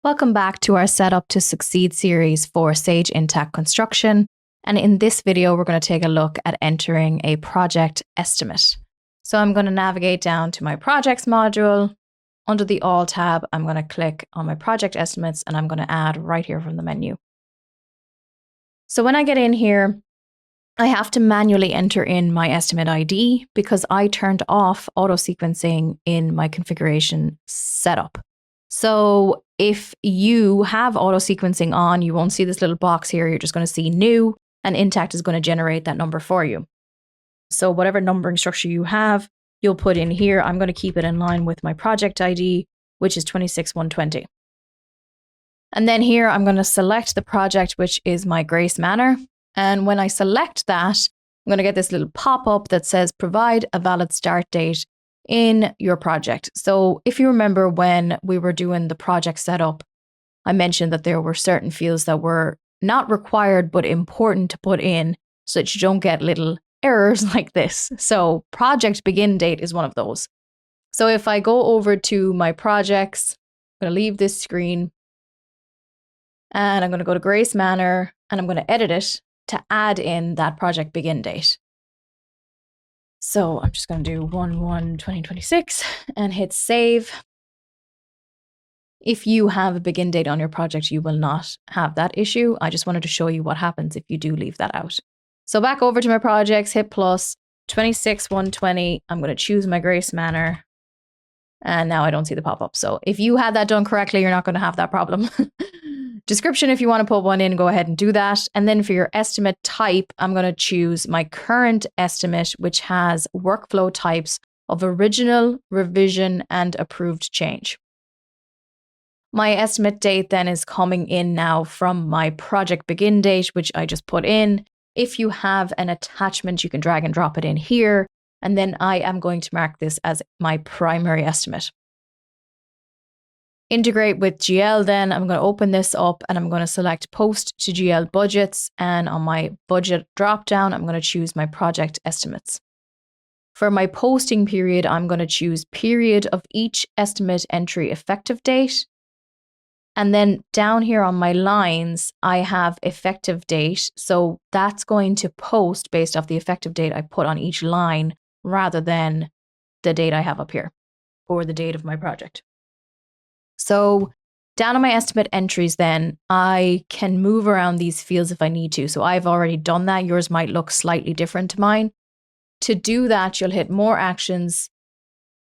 Welcome back to our Setup to Succeed series for Sage Intacct Construction. And in this video, we're going to take a look at entering a project estimate. So I'm going to navigate down to my projects module. Under the All tab, I'm going to click on my project estimates and I'm going to add right here from the menu. So when I get in here, I have to manually enter in my estimate ID because I turned off auto sequencing in my configuration setup. So if you have auto sequencing on, you won't see this little box here. You're just going to see new, and Intacct is going to generate that number for you. So whatever numbering structure you have, you'll put in here. I'm going to keep it in line with my project ID, which is 26120. And then here, I'm going to select the project, which is my Grace Manor. And when I select that, I'm going to get this little pop-up that says provide a valid start date in your project. So if you remember when we were doing the project setup, I mentioned that there were certain fields that were not required but important to put in so that you don't get little errors like this. So project begin date is one of those. So if I go over to my projects, I'm going to leave this screen and I'm going to go to Grace Manor and I'm going to edit it to add in that project begin date. So I'm just going to do 1/1/2026 and hit save. If you have a begin date on your project, you will not have that issue. I just wanted to show you what happens if you do leave that out. So back over to my projects, hit plus 26/1/20. I'm going to choose my Grace Manor. And now I don't see the pop-up. So if you had that done correctly, you're not going to have that problem. Description, if you want to put one in, go ahead and do that. And then for your estimate type, I'm going to choose my current estimate, which has workflow types of original, revision, and approved change. My estimate date then is coming in now from my project begin date, which I just put in. If you have an attachment, you can drag and drop it in here. And then I am going to mark this as my primary estimate. Integrate with GL then, I'm going to open this up and I'm going to select Post to GL Budgets. And on my budget dropdown, I'm going to choose my project estimates. For my posting period, I'm going to choose period of each estimate entry effective date. And then down here on my lines, I have effective date. So that's going to post based off the effective date I put on each line rather than the date I have up here or the date of my project. So down on my estimate entries then, I can move around these fields if I need to. So I've already done that. Yours might look slightly different to mine. To do that, you'll hit More Actions,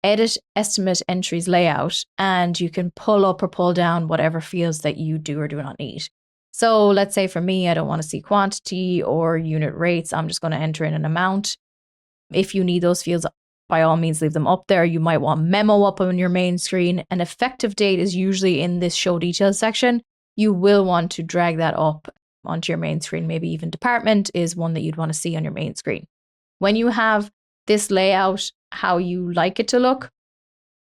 Edit Estimate Entries Layout, and you can pull up or pull down whatever fields that you do or do not need. So let's say for me, I don't want to see quantity or unit rates. I'm just going to enter in an amount. If you need those fields, by all means, leave them up there. You might want memo up on your main screen. An effective date is usually in this show details section. You will want to drag that up onto your main screen. Maybe even department is one that you'd want to see on your main screen. When you have this layout, how you like it to look,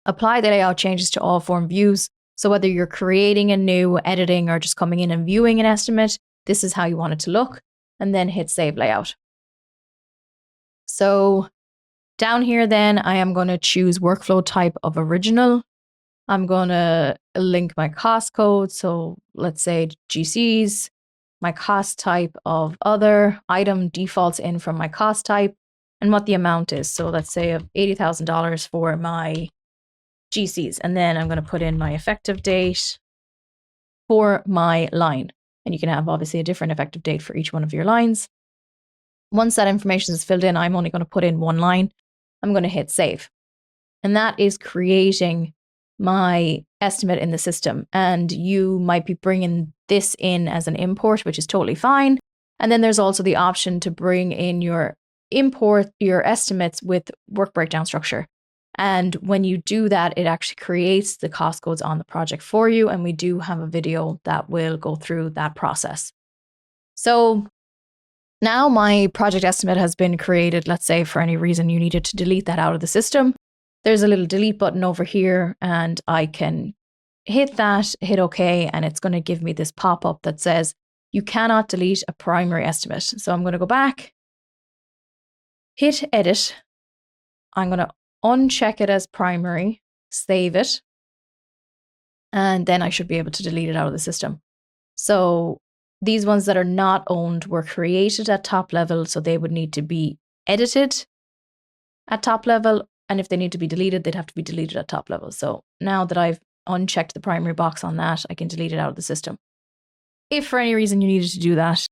apply the layout changes to all form views. So whether you're creating a new, editing, or just coming in and viewing an estimate, this is how you want it to look. And then hit Save Layout. So down here then, I am going to choose workflow type of original. I'm going to link my cost code. So let's say GCs, my cost type of other, item defaults in from my cost type, and what the amount is. So let's say of $80,000 for my GCs. And then I'm going to put in my effective date for my line. And you can have obviously a different effective date for each one of your lines. Once that information is filled in, I'm only going to put in one line. I'm going to hit save. And that is creating my estimate in the system. And you might be bringing this in as an import, which is totally fine. And then there's also the option to bring in your import, your estimates with work breakdown structure. And when you do that, it actually creates the cost codes on the project for you. And we do have a video that will go through that process. So now my project estimate has been created. Let's say for any reason you needed to delete that out of the system. There's a little delete button over here and I can hit that, hit OK, and it's going to give me this pop-up that says you cannot delete a primary estimate. So I'm going to go back, hit edit. I'm going to uncheck it as primary, save it. and then I should be able to delete it out of the system. So these ones that are not owned were created at top level, so they would need to be edited at top level. And if they need to be deleted, they'd have to be deleted at top level. So now that I've unchecked the primary box on that, I can delete it out of the system. If for any reason you needed to do that,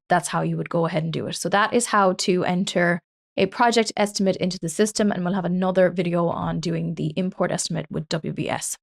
that's how you would go ahead and do it. So that is how to enter a project estimate into the system. And we'll have another video on doing the import estimate with WBS.